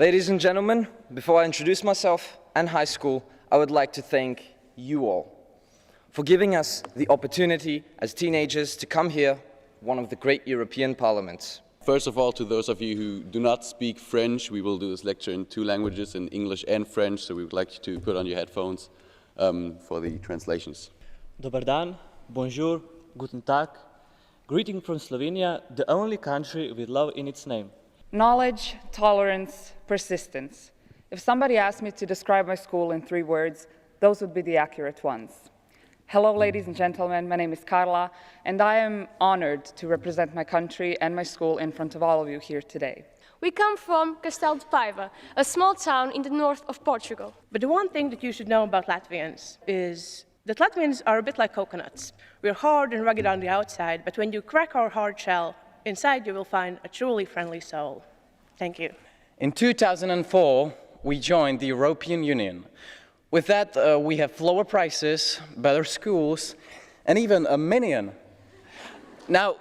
Ladies and gentlemen, before I introduce myself and high school, I would like to thank you all for giving us the opportunity as teenagers to come here, one of the great European parliaments. First of all, to those of you who do not speak French, we will do this lecture in 2 languages, in English and French, so we would like you to put on your headphones for the translations. Dobar dan, bonjour, guten tag. Greeting from Slovenia, the only country with love in its name. Knowledge, tolerance, persistence. If somebody asked me to describe my school in 3 words, those would be the accurate ones. Hello, ladies and gentlemen, my name is Carla, and I am honored to represent my country and my school in front of all of you here today. We come from Castelo de Paiva, a small town in the north of Portugal. But the one thing that you should know about Latvians is that Latvians are a bit like coconuts. We're hard and rugged on the outside, but when you crack our hard shell, inside you will find a truly friendly soul. Thank you. In 2004, we joined the European Union. With that, we have lower prices, better schools, and even a minion. Now,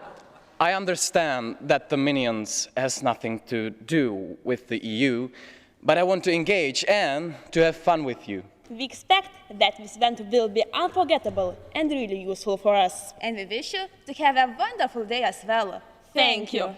I understand that the minions has nothing to do with the EU, but I want to engage and to have fun with you. We expect that this event will be unforgettable and really useful for us. And we wish you to have a wonderful day as well. Thank you.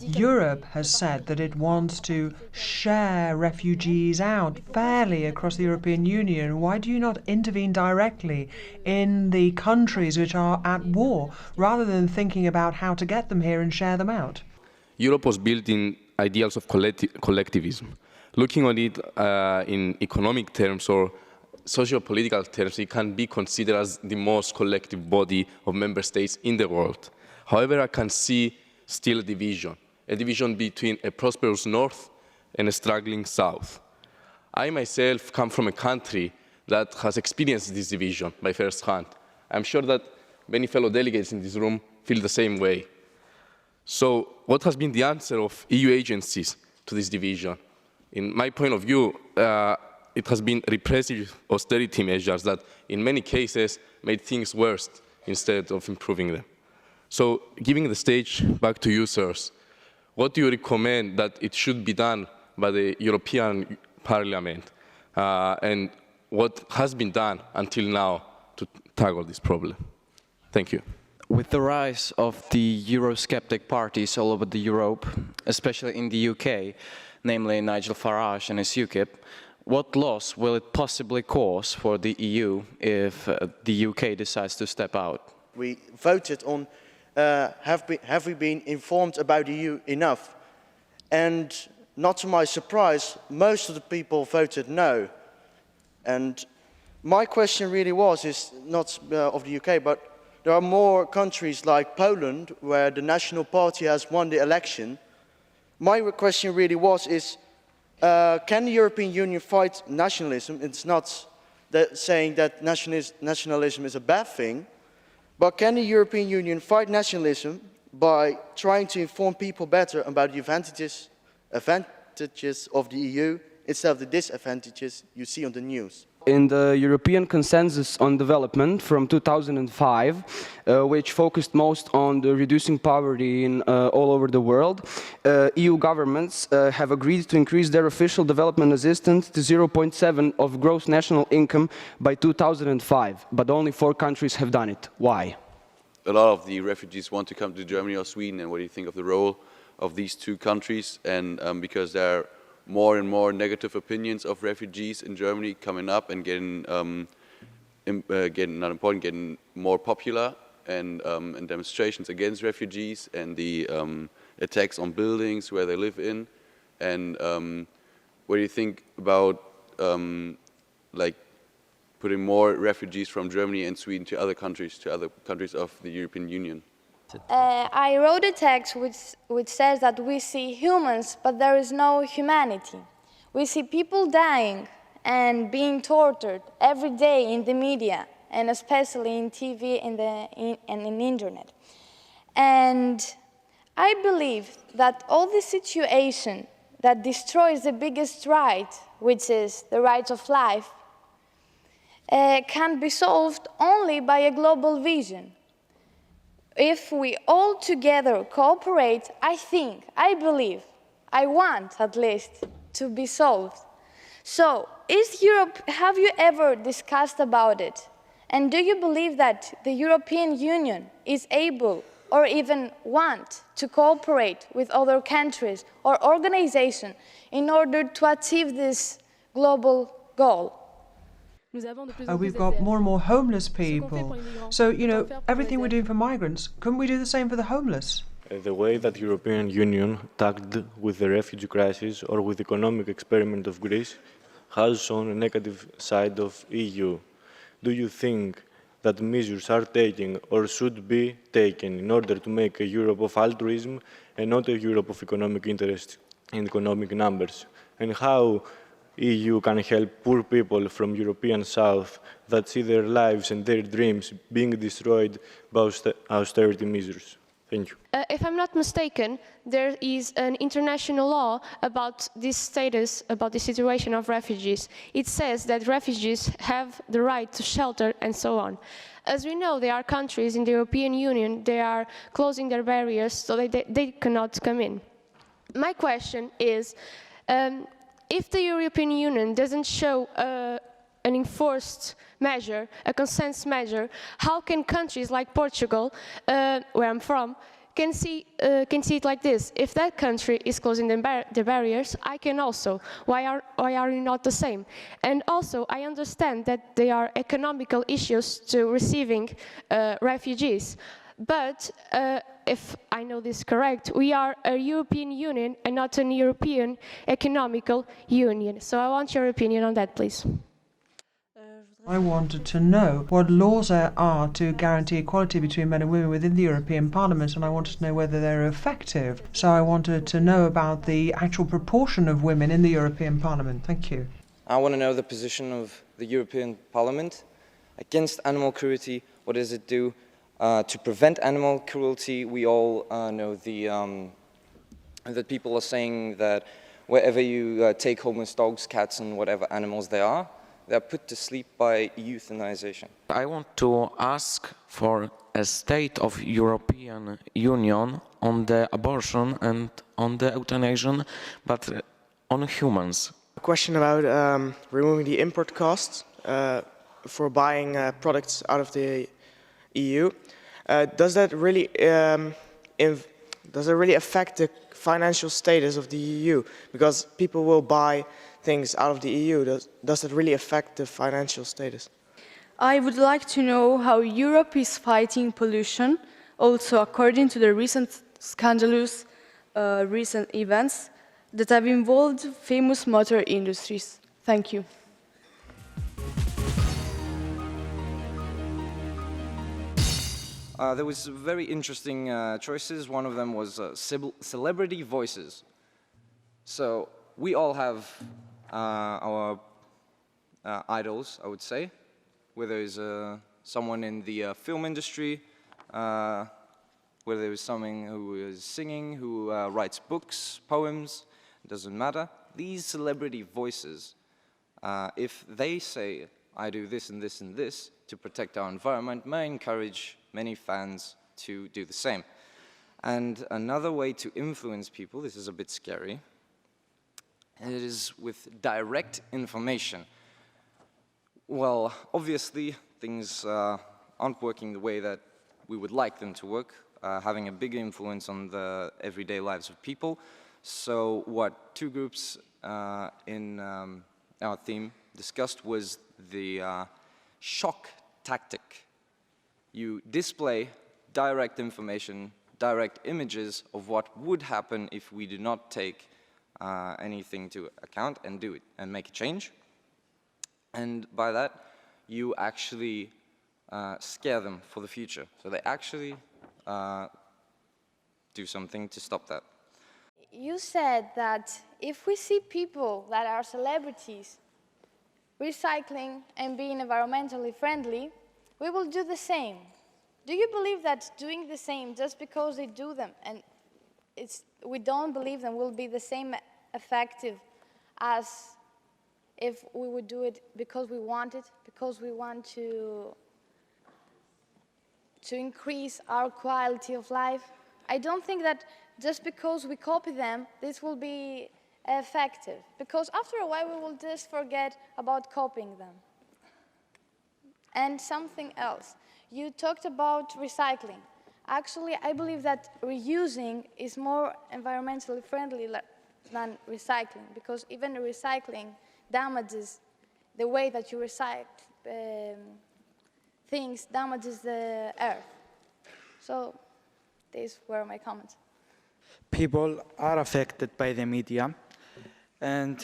Europe has said that it wants to share refugees out fairly across the European Union. Why do you not intervene directly in the countries which are at war, rather than thinking about how to get them here and share them out? Europe was built in ideals of collectivism. Looking at it in economic terms or socio-political terms, it can be considered as the most collective body of member states in the world. However, I can see still a division between a prosperous north and a struggling south. I myself come from a country that has experienced this division by first hand. I'm sure that many fellow delegates in this room feel the same way. So what has been the answer of EU agencies to this division? In my point of view, it has been repressive austerity measures that in many cases made things worse instead of improving them. So, giving the stage back to you, sirs, what do you recommend that it should be done by the European Parliament, and what has been done until now to tackle this problem? Thank you. With the rise of the Eurosceptic parties all over Europe, especially in the UK, namely Nigel Farage and his UKIP, what loss will it possibly cause for the EU if the UK decides to step out? We voted on have we been informed about the EU enough? And not to my surprise, most of the people voted no. And my question really is not of the UK, but there are more countries like Poland where the National Party has won the election. My question really can the European Union fight nationalism? It's not saying that nationalism is a bad thing, but can the European Union fight nationalism by trying to inform people better about the advantages of the EU instead of the disadvantages you see on the news? In the European Consensus on Development from 2005, which focused most on the reducing poverty in all over the world, EU governments have agreed to increase their official development assistance to 0.7 of gross national income by 2005, but only 4 countries have done it. Why? A lot of the refugees want to come to Germany or Sweden, and what do you think of the role of these 2 countries? And because there are more and more negative opinions of refugees in Germany coming up and getting more popular, and demonstrations against refugees and the attacks on buildings where they live in. And what do you think about like putting more refugees from Germany and Sweden to other countries of the European Union? I wrote a text which says that we see humans, but there is no humanity. We see people dying and being tortured every day in the media, and especially in TV and in internet. And I believe that all this situation that destroys the biggest right, which is the right of life, can be solved only by a global vision. If we all together cooperate, I believe, I want at least, to be solved. So, have you ever discussed about it? And do you believe that the European Union is able or even want to cooperate with other countries or organizations in order to achieve this global goal? We've got more and more homeless people. So, everything we're doing for migrants, couldn't we do the same for the homeless? The way that European Union tackled with the refugee crisis or with the economic experiment of Greece has shown a negative side of EU. Do you think that measures are taken or should be taken in order to make a Europe of altruism and not a Europe of economic interest and economic numbers? And how EU can help poor people from European South that see their lives and their dreams being destroyed by austerity measures? Thank you. If I'm not mistaken, there is an international law about this status, about the situation of refugees. It says that refugees have the right to shelter and so on. As we know, there are countries in the European Union, they are closing their barriers so they cannot come in. My question is, if the European Union doesn't show an enforced measure, a consensus measure, how can countries like Portugal, where I'm from, can see it like this? If that country is closing the barriers, I can also. Why are you not the same? And also, I understand that there are economical issues to receiving refugees. But if I know this correct, we are a European Union and not an European Economical Union. So I want your opinion on that, please. I wanted to know what laws there are to guarantee equality between men and women within the European Parliament, and I wanted to know whether they're effective. So I wanted to know about the actual proportion of women in the European Parliament. Thank you. I want to know the position of the European Parliament against animal cruelty. What does it do to prevent animal cruelty? We all know that people are saying that wherever you take homeless dogs, cats, and whatever animals they are put to sleep by euthanization. I want to ask for a state of European Union on the abortion and on the euthanasia, but on humans. A question about removing the import costs for buying products out of the EU. Does that really affect the financial status of the EU? Because people will buy things out of the EU. Does it really affect the financial status? I would like to know how Europe is fighting pollution, also according to the recent scandalous recent events that have involved famous motor industries. Thank you. There was very interesting choices. One of them was celebrity voices. So we all have our idols, I would say, whether it's someone in the film industry, whether it's someone who is singing, who writes books, poems, it doesn't matter. These celebrity voices, if they say, I do this and this and this to protect our environment, may encourage many fans to do the same. And another way to influence people, this is a bit scary, and it is with direct information. Well, obviously, things aren't working the way that we would like them to work, having a big influence on the everyday lives of people. So what two groups in our theme discussed was the shock tactic. You display direct information, direct images of what would happen if we do not take anything to account and do it and make a change. And by that, you actually scare them for the future. So they actually do something to stop that. You said that if we see people that are celebrities recycling and being environmentally friendly, we will do the same. Do you believe that doing the same just because they do them and we don't believe them will be the same effective as if we would do it because we want it, because we want to increase our quality of life. I don't think that just because we copy them, this will be effective, because after a while we will just forget about copying them. And something else, you talked about recycling. Actually, I believe that reusing is more environmentally friendly than recycling, because even recycling damages the way that you recycle things, damages the earth. So these were my comments. People are affected by the media, and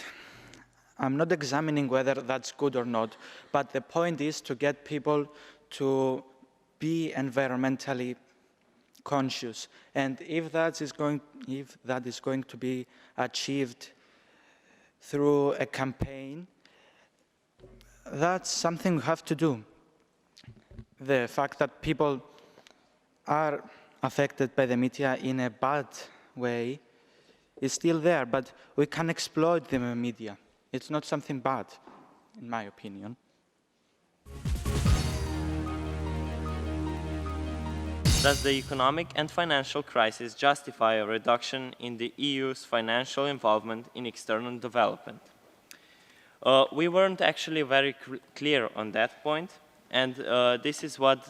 I'm not examining whether that's good or not, but the point is to get people to be environmentally conscious. And if that is going to be achieved through a campaign, that's something we have to do. The fact that people are affected by the media in a bad way is still there, but we can exploit the media. It's not something bad, in my opinion. Does the economic and financial crisis justify a reduction in the EU's financial involvement in external development? We weren't actually very clear on that point, and this is what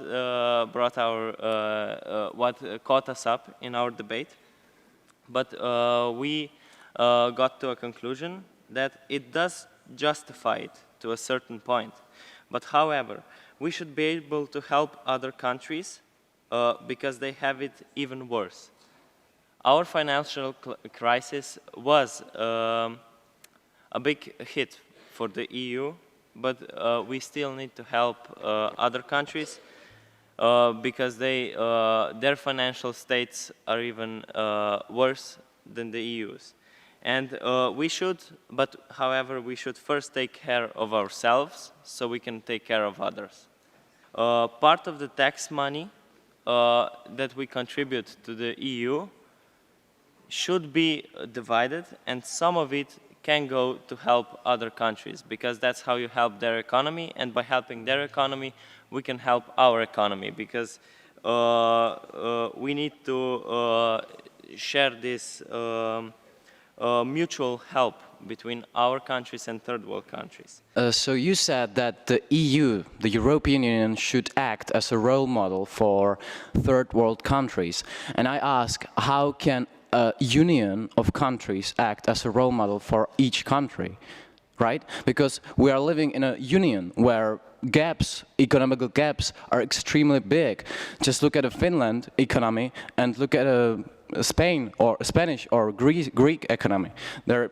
what caught us up in our debate. But we got to a conclusion that it does justify it to a certain point. But however, we should be able to help other countries because they have it even worse. Our financial crisis was a big hit for the EU, but we still need to help other countries because their financial states are even worse than the EU's. And however, we should first take care of ourselves so we can take care of others. Part of the tax money that we contribute to the EU should be divided, and some of it can go to help other countries, because that's how you help their economy, and by helping their economy, we can help our economy, because we need to share this mutual help between our countries and third world countries. So you said that the EU, the European Union, should act as a role model for third world countries. And I ask, how can a union of countries act as a role model for each country, right? Because we are living in a union where gaps, economical gaps, are extremely big. Just look at a Finland economy and look at a Spain or Spanish or Greek economy. There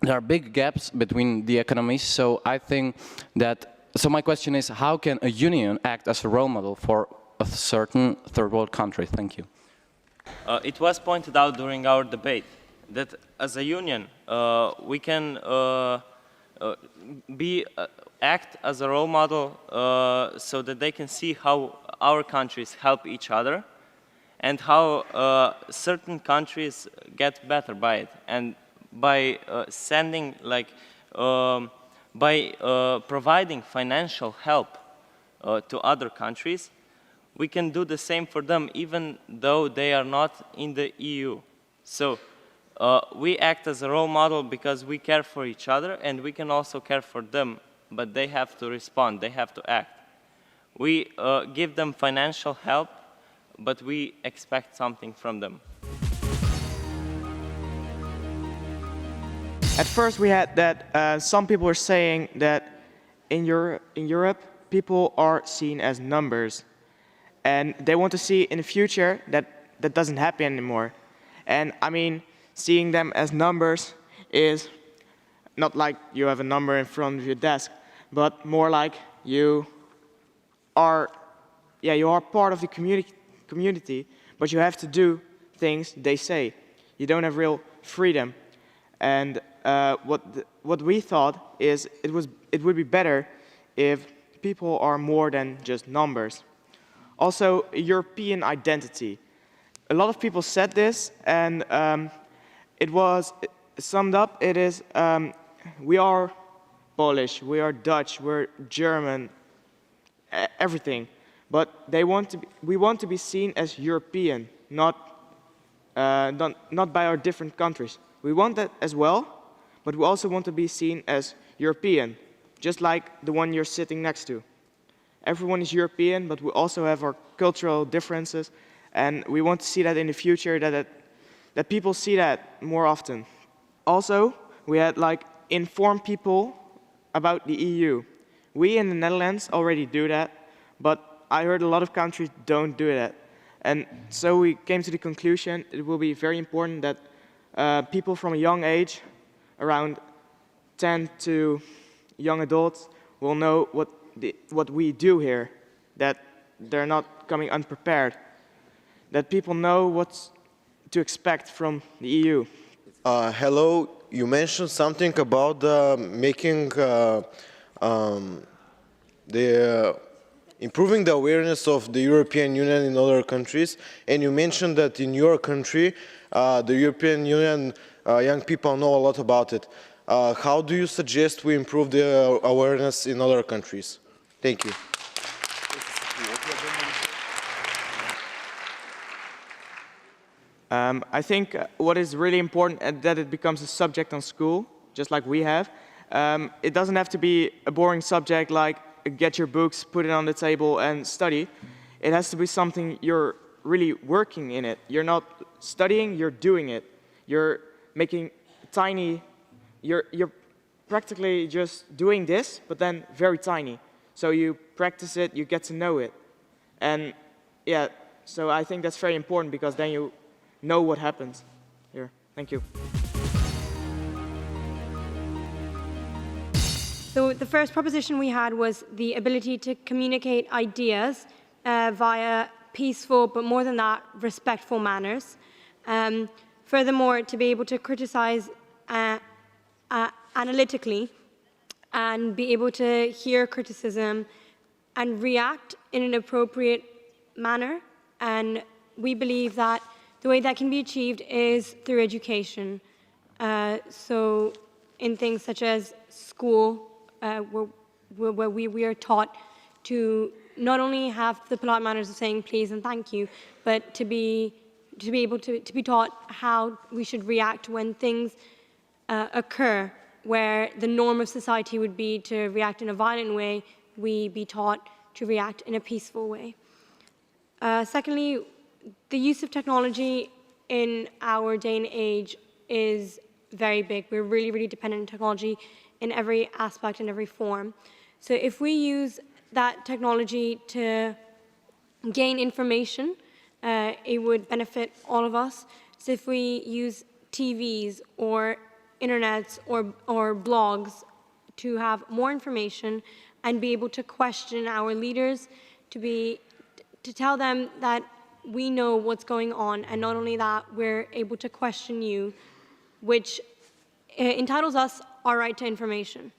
are big gaps between the economies, so I think that, so my question is, how can a union act as a role model for a certain third world country? Thank you. It was pointed out during our debate that as a union, we can act as a role model so that they can see how our countries help each other and how certain countries get better by it. And by sending, providing financial help to other countries, we can do the same for them, even though they are not in the EU. So we act as a role model because we care for each other, and we can also care for them, but they have to respond, they have to act. We give them financial help, but we expect something from them. At first we had that some people were saying that in Europe, people are seen as numbers. And they want to see in the future that that doesn't happen anymore. And I mean, seeing them as numbers is not like you have a number in front of your desk, but more like you are part of the community, but you have to do things they say. You don't have real freedom. And what we thought is it would be better if people are more than just numbers. Also, European identity. A lot of people said this, and it was summed up. It is we are Polish, we are Dutch, we're German, everything. But we want to be seen as European, not by our different countries. We want that as well, but we also want to be seen as European, just like the one you're sitting next to. Everyone is European, but we also have our cultural differences, and we want to see that in the future, that people see that more often. Also, we had inform people about the EU. We in the Netherlands already do that, but I heard a lot of countries don't do that. And so we came to the conclusion it will be very important that people from a young age, around 10 to young adults, will know what we do here, that they're not coming unprepared, that people know what to expect from the EU. Hello, you mentioned something about improving the awareness of the European Union in other countries, and you mentioned that in your country, the European Union young people know a lot about it. How do you suggest we improve the awareness in other countries? Thank you. I think what is really important is that it becomes a subject on school, just like we have. It doesn't have to be a boring subject like get your books, put it on the table and study. It has to be something you're really working in it. You're not studying, you're doing it. You're making tiny, you're practically just doing this, but then very tiny. So you practice it, you get to know it. And yeah, so I think that's very important because then you know what happens here. Thank you. So the first proposition we had was the ability to communicate ideas via peaceful, but more than that, respectful manners. Furthermore, to be able to criticize analytically and be able to hear criticism and react in an appropriate manner. And we believe that the way that can be achieved is through education. So in things such as school, where we are taught to not only have the polite manners of saying please and thank you, but to be able to be taught how we should react when things occur, where the norm of society would be to react in a violent way, we be taught to react in a peaceful way. Secondly, the use of technology in our day and age is very big. We're really, really dependent on technology in every aspect and every form. So if we use that technology to gain information, it would benefit all of us. So if we use TVs or internets or blogs to have more information and be able to question our leaders, to tell them that we know what's going on, and not only that, we're able to question you, which entitles us our right to information,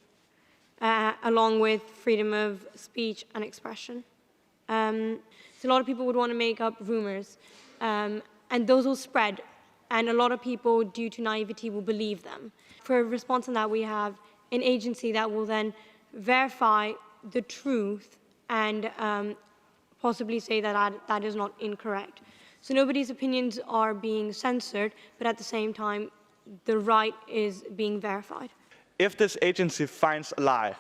along with freedom of speech and expression. So a lot of people would want to make up rumors, and those will spread, and a lot of people, due to naivety, will believe them. For a response on that, we have an agency that will then verify the truth and possibly say that that is not incorrect. So nobody's opinions are being censored, but at the same time, the right is being verified. If this agency finds a lie,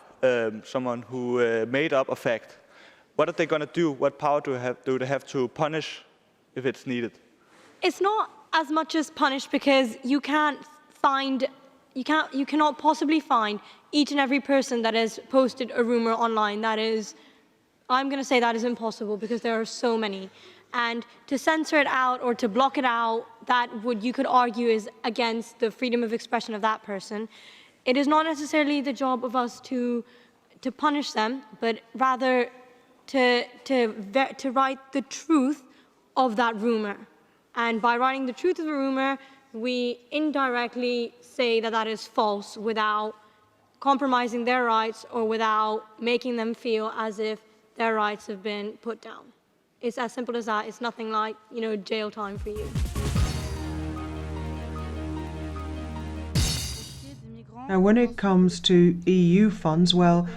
someone who made up a fact, what are they going to do? What power do they have to punish if it's needed? It's not as much as punish, because you cannot possibly find each and every person that has posted a rumor online. That is, I'm going to say that is impossible, because there are so many. And to censor it out or to block it out, you could argue is against the freedom of expression of that person. It is not necessarily the job of us to punish them, but rather to write the truth of that rumor. And by writing the truth of the rumor, we indirectly say that that is false without compromising their rights or without making them feel as if their rights have been put down. It's as simple as that. It's nothing like, jail time for you. Now, when it comes to EU funds, well,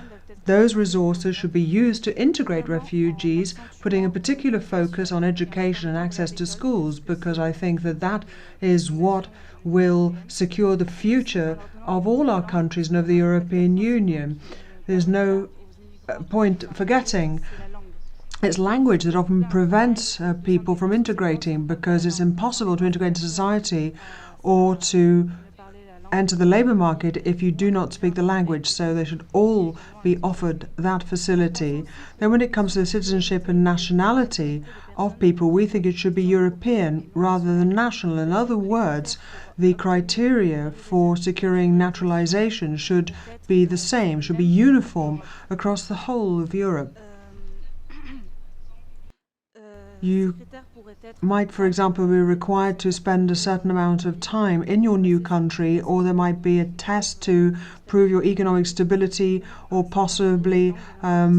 those resources should be used to integrate refugees, putting a particular focus on education and access to schools, because I think that that is what will secure the future of all our countries and of the European Union. There's no point forgetting it's language that often prevents people from integrating, because it's impossible to integrate into society or to enter the labour market if you do not speak the language, so they should all be offered that facility. Then when it comes to the citizenship and nationality of people, we think it should be European rather than national. In other words, the criteria for securing naturalization should be the same, should be uniform across the whole of Europe. You might, for example, be required to spend a certain amount of time in your new country, or there might be a test to prove your economic stability, or possibly a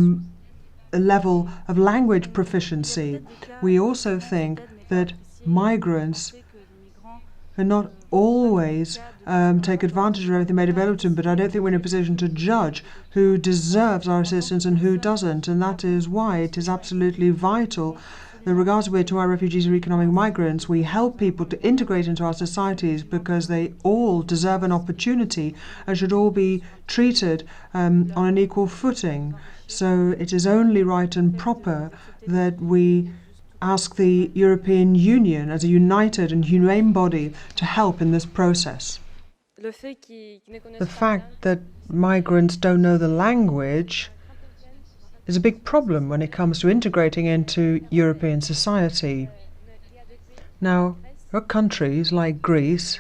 level of language proficiency. We also think that migrants are not always take advantage of everything made available to them, but I don't think we're in a position to judge who deserves our assistance and who doesn't, and that is why it is absolutely vital that regardless of whether our refugees or economic migrants, we help people to integrate into our societies, because they all deserve an opportunity and should all be treated on an equal footing. So it is only right and proper that we ask the European Union as a united and humane body to help in this process. The fact that migrants don't know the language is a big problem when it comes to integrating into European society. Now, there are countries like Greece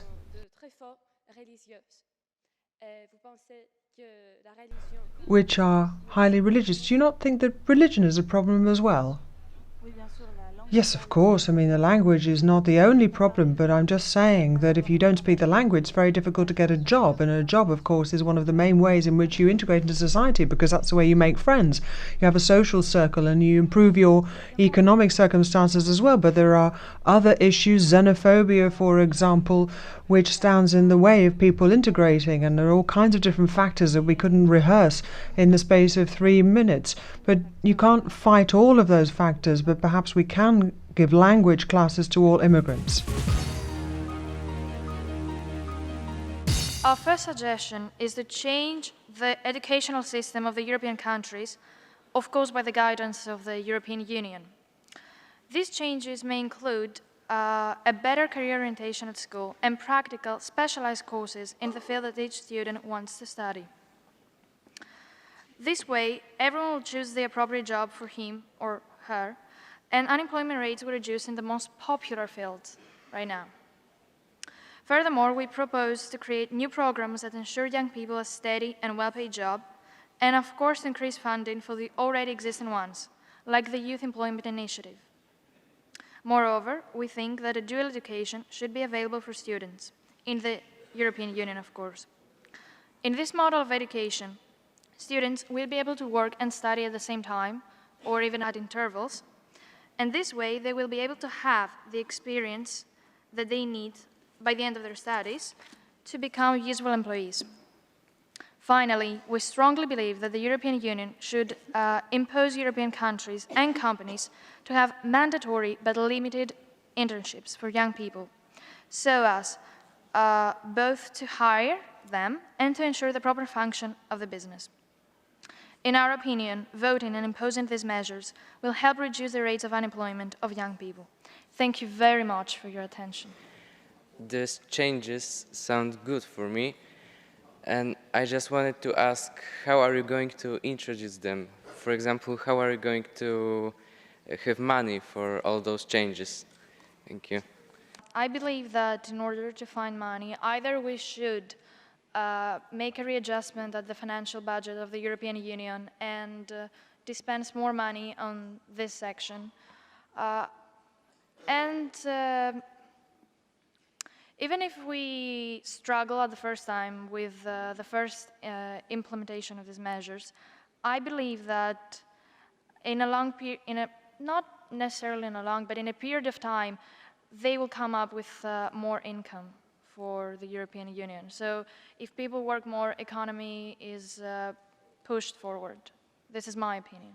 which are highly religious. Do you not think that religion is a problem as well? Yes, of course. I mean, the language is not the only problem, but I'm just saying that if you don't speak the language, it's very difficult to get a job. And a job, of course, is one of the main ways in which you integrate into society, because that's the way you make friends. You have a social circle and you improve your economic circumstances as well. But there are other issues, xenophobia, for example, which stands in the way of people integrating. And there are all kinds of different factors that we couldn't rehearse in the space of 3 minutes. But you can't fight all of those factors, but perhaps we can give language classes to all immigrants. Our first suggestion is to change the educational system of the European countries, of course by the guidance of the European Union. These changes may include a better career orientation at school and practical, specialized courses in the field that each student wants to study. This way, everyone will choose the appropriate job for him or her, and unemployment rates will reduce in the most popular fields right now. Furthermore, we propose to create new programs that ensure young people a steady and well-paid job, and of course increase funding for the already existing ones, like the Youth Employment Initiative. Moreover, we think that a dual education should be available for students, in the European Union, of course. In this model of education, students will be able to work and study at the same time, or even at intervals, and this way they will be able to have the experience that they need by the end of their studies to become useful employees. Finally, we strongly believe that the European Union should impose European countries and companies to have mandatory but limited internships for young people, so as both to hire them and to ensure the proper function of the business. In our opinion, voting and imposing these measures will help reduce the rates of unemployment of young people. Thank you very much for your attention. These changes sound good for me, and I just wanted to ask, how are you going to introduce them? For example, how are you going to have money for all those changes? Thank you. I believe that in order to find money, either we should make a readjustment at the financial budget of the European Union and dispense more money on this section. Even if we struggle at the first time with the first implementation of these measures, I believe that in a long period, not necessarily in a long, but in a period of time, they will come up with more income for the European Union. So if people work more, economy is pushed forward. This is my opinion.